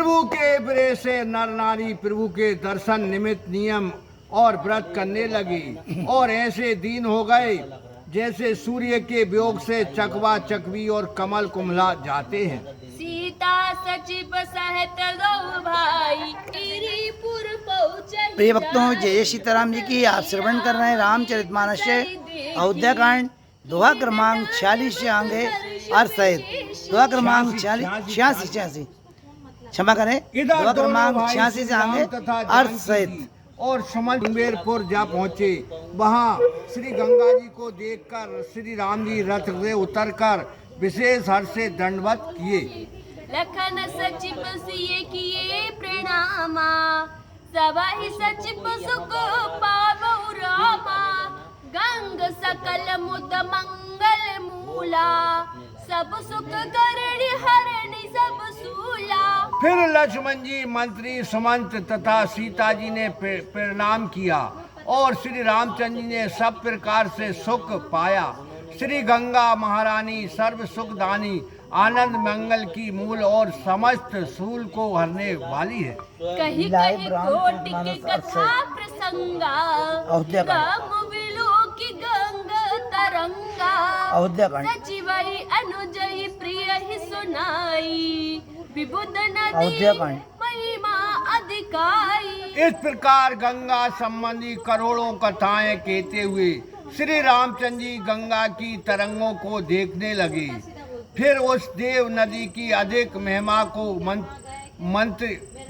प्रभु के प्रेम से नर नारी प्रभु के दर्शन निमित्त नियम और व्रत करने लगे और ऐसे दिन हो गए जैसे सूर्य के वियोग से चकवा चकवी और कमल कुम्हला जाते हैं। सीता सचिव सहित गौ भाई गिरिपुर पहुँचे। प्रिय भक्तों, जय सीताराम जी की। आप श्रवण कर रहे हैं रामचरितमानस से अयोध्या कांड दोहा क्रमांक 46 से आगे अर्थ सहित। दोहा क्रमांक 86 क्षमा करें, दोहा क्रमांक 86 से आगे अर्थ सहित। और समंबेरपुर जा पहुँचे। वहाँ श्री गंगा जी को देखकर श्री राम जी रथ से उतरकर विशेष हर्ष से दंडवत किए। लखन सचिव सिए किए प्रणामा, सवाहि सचिव सुख पावौ रामा। गंग सकल मुद मंगल मूला, सब सुख करणी हरणी सब सूला। फिर लक्ष्मण जी, मंत्री, सुमंत तथा सीता जी ने प्रणाम किया और श्री रामचंद्र जी ने सब प्रकार से सुख पाया। श्री गंगा महारानी सर्व सुखदानी, आनंद मंगल की मूल और समस्त सूल को हरने वाली है। कहीं कहीं कोटि के कथा प्रसंगा, गम विलो की गंग तरंगा। सचिवई अनुजई प्रिय ही सुनाई, विबुध नदी महिमा अधिकाई। इस प्रकार गंगा संबंधी करोड़ों कथाएं कहते हुए श्री रामचंद्र जी गंगा की तरंगों को देखने लगे। फिर उस देव नदी की अधिक महिमा को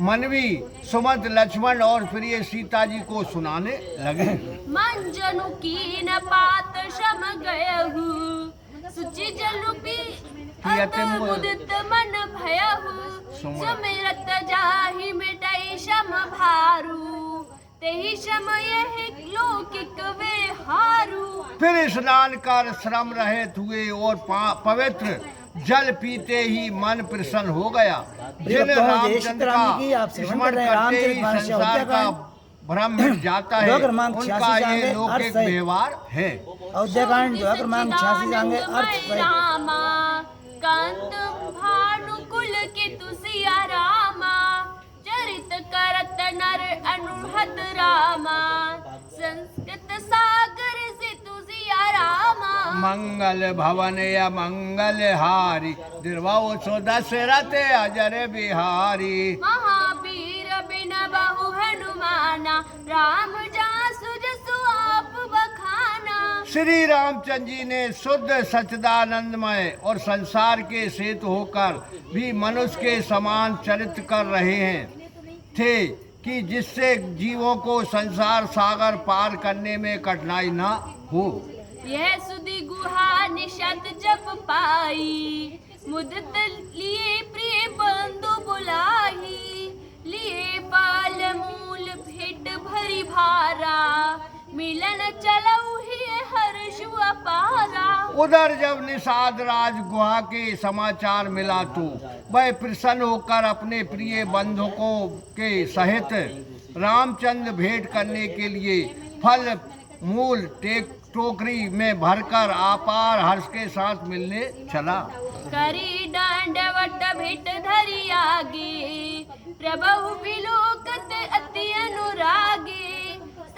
मनवी सुमंत लक्ष्मण और प्रिय सीता जी को सुनाने लगे। मंजनु की न पात शम गयहु, सुचि जलुपी मुदित मन भयहु। सुमिरत जाहि मिटई शम भारू, तेहि समय लौकिक वे हारू। फिर स्नान कर श्रम रहित हुए और पवित्र जल पीते ही मन प्रसन्न हो गया। जिन रामचंद्र का स्मरण करते ही संसार का भ्रम मिट जाता है, उनका ये लौकिक व्यवहार है। रामा कांत भानुकुल के तुसिया रामा, चरित करत नर अनुहत रामा। संस्कृत सागर से तुसिया रामा, मंगल भवन या मंगल हारी, दिर्वाओ सो दशरथ अजर बिहारी। महावीर बिन बहु हनुमाना, राम जासु जसु आप बखाना। श्री रामचंद्र जी ने शुद्ध सच्चिदानंदमय और संसार के सेतु होकर भी मनुष्य के समान चरित्र कर रहे हैं थे कि जिससे जीवों को संसार सागर पार करने में कठिनाई न हो। यह सुधि गुहा निशत जप पाई, मुदित लिए प्रिय बंधु बुलाई। लिए पाल मूल भेंट भरी भारा, मिलन चलऊ ही हर्ष अपारा। उधर जब निषाद राज गुहा के समाचार मिला तो वह प्रसन्न होकर अपने प्रिय बंधुकों के सहित रामचंद्र भेंट करने के लिए फल मूल टोकरी में भरकर अपार हर्ष के साथ मिलने चला। करी डांडवट भेंट धरी आगे, प्रभु विलोकत अति अनुरागे।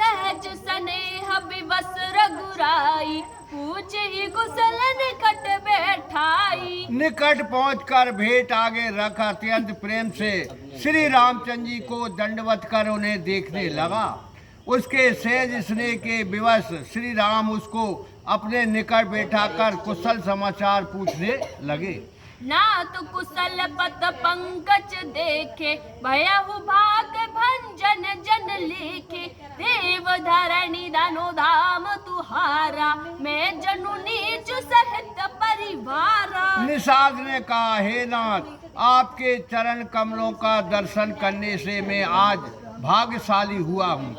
सहज स्नेह विवश रघुराई, पूछे ही कुशल निकट बैठाई। निकट पहुंचकर भेंट आगे रख अत्यंत प्रेम से श्री रामचंद्र जी को दंडवत कर उन्हें देखने लगा। उसके सहज स्नेह के विवश श्री राम उसको अपने निकट बैठाकर कुशल समाचार पूछने लगे। ना तो कुशल पत पंकज देखे, भयहु भाग भंजन जन लेखे। देव धरणी दानो धाम तुहारा, मैं जनु नीच सहित परिवारा। निषाद ने कहा, हे नाथ, आपके चरण कमलों का दर्शन करने से मैं आज भाग्यशाली हुआ हूँ।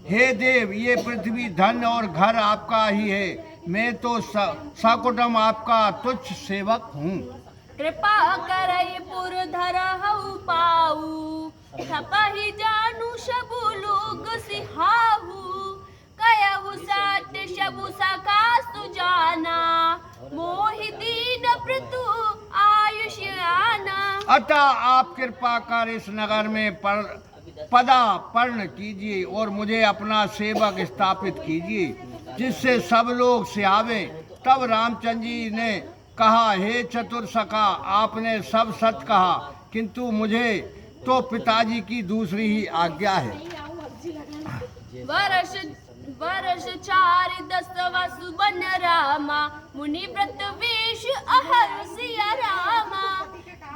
हे देव, ये पृथ्वी धन और घर आपका ही है। मैं तो सकुटुम्ब आपका तुच्छ सेवक हूँ। कृपा करई पुर धरहु पाऊ, थपहि जानू सबु लोग सिहाहू। कयहु साट सबु सखा सुजाना, मोहि दीन पृथु आयुष्याना। अतः आप कृपा कर इस नगर में पदार्पण कीजिए और मुझे अपना सेवक स्थापित कीजिए, जिससे सब लोग सियावे। तब रामचंद्र जी ने कहा, हे चतुर सखा, आपने सब सत्य कहा, किंतु मुझे तो पिताजी की दूसरी ही आज्ञा है। वर्ष 4 10 वसु बन रामा, मुनि व्रत वेश अहर सिया रामा।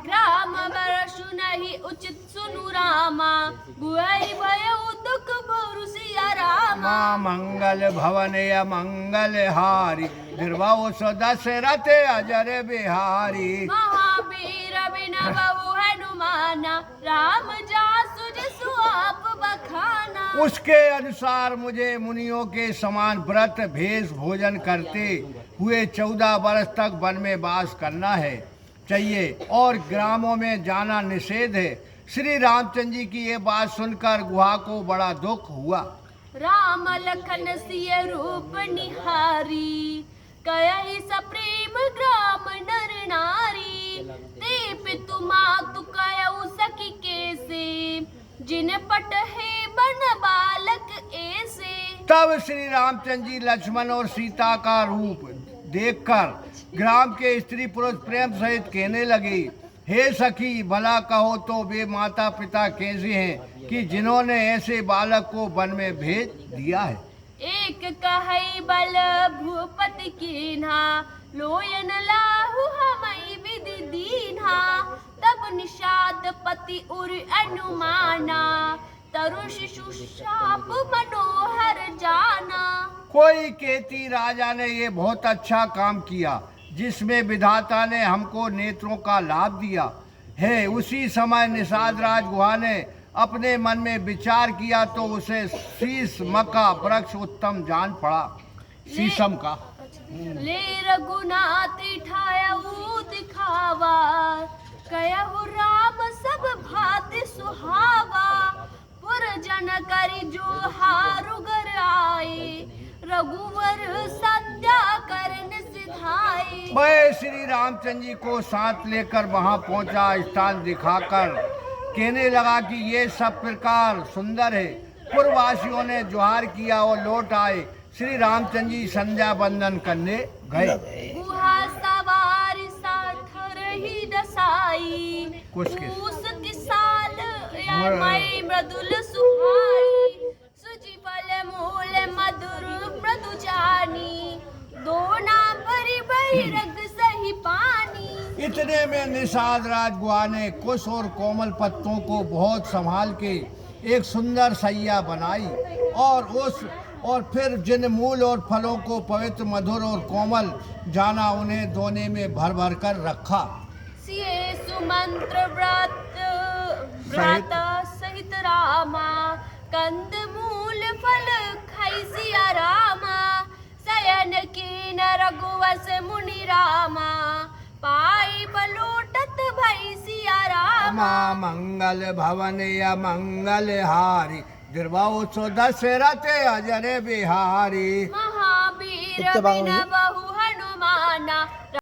ग्राम वर्षु नहीं उचित सुनु रामा, बुआई भयो दुख भोरु सिया रामा। मंगल भवन या मंगल हारी, निर्वाओ सो दशरथ अजर बिहारी। महावीर बिन बहु हनुमाना, राम जासु जसु आप बखाना। उसके अनुसार मुझे मुनियों के समान व्रत भेष भोजन करते हुए 14 वर्ष तक वन में वास करना है चाहिए और ग्रामों में जाना निषेध है। श्री रामचंद्र जी की ये बात सुनकर गुहा को बड़ा दुख हुआ। राम लखन सिय रूप निहारी, कयहि सप्रेम ग्राम नर नारी। ते पितु मातु कयउ सखी कैसे, जिन पट है बन बालक ऐसे। तब श्री रामचंद्र जी लक्ष्मण और सीता का रूप देखकर ग्राम के स्त्री पुरुष प्रेम सहित कहने लगे, हे सखी, भला कहो तो वे माता पिता कैसे हैं कि जिन्होंने ऐसे बालक को वन में भेज दिया है। एक कहई बल भूपति कीन्हा, लोयन लाहु हमई विधि दीन्हा। तब निषाद पति उर अनुमाना, तरु शिशु शाप मनोहर जाना। कोई कहती, राजा ने ये बहुत अच्छा काम किया जिसमें विधाता ने हमको नेत्रों का लाभ दिया है। उसी समय निषाद राज गुहा ने अपने मन में विचार किया तो उसे शीशम का वृक्ष उत्तम जान पड़ा। शीशम का ले रघुनाथ ठायऊ दिखावा, कयहु राम सब भांति सुहावा। पुर जन करि जो हारु घर आए, रघुवर संध्या करन सिधाए। मैं श्री रामचंद्र जी को साथ लेकर वहां पहुंचा। स्थान दिखाकर कहने लगा कि ये सब प्रकार सुंदर है। पूर्ववासियों ने जोहार किया और लौट आए। श्री रामचंद्र जी संध्या बंदन करने गए। गुहा सवारी साथ रही दसाई, कुछ के कूस की साल मई मृदुल सुहाई। सुचि फल मूल मधुर मृदु जानी, दोना भरी भरी रग सही पानी। इतने में निषाद राज गुहा ने कुश और कोमल पत्तों को बहुत संभाल के एक सुंदर सैया बनाई और फिर जिन मूल और फलों को पवित्र मधुर और कोमल जाना उन्हें दोने में भर भर कर रखा। सिए सुमंत्र व्रत सहित रामा, कंद मूल फल खाई सिया रामा। शयन कीन रघुवंश मुनि रामा, पाई बलोटत भई सिया रामा। मंगल भवन या मंगल हारी, निर्वाओ सो दशरथ अजर बिहारी। महावीर बिन बहु हनुमाना,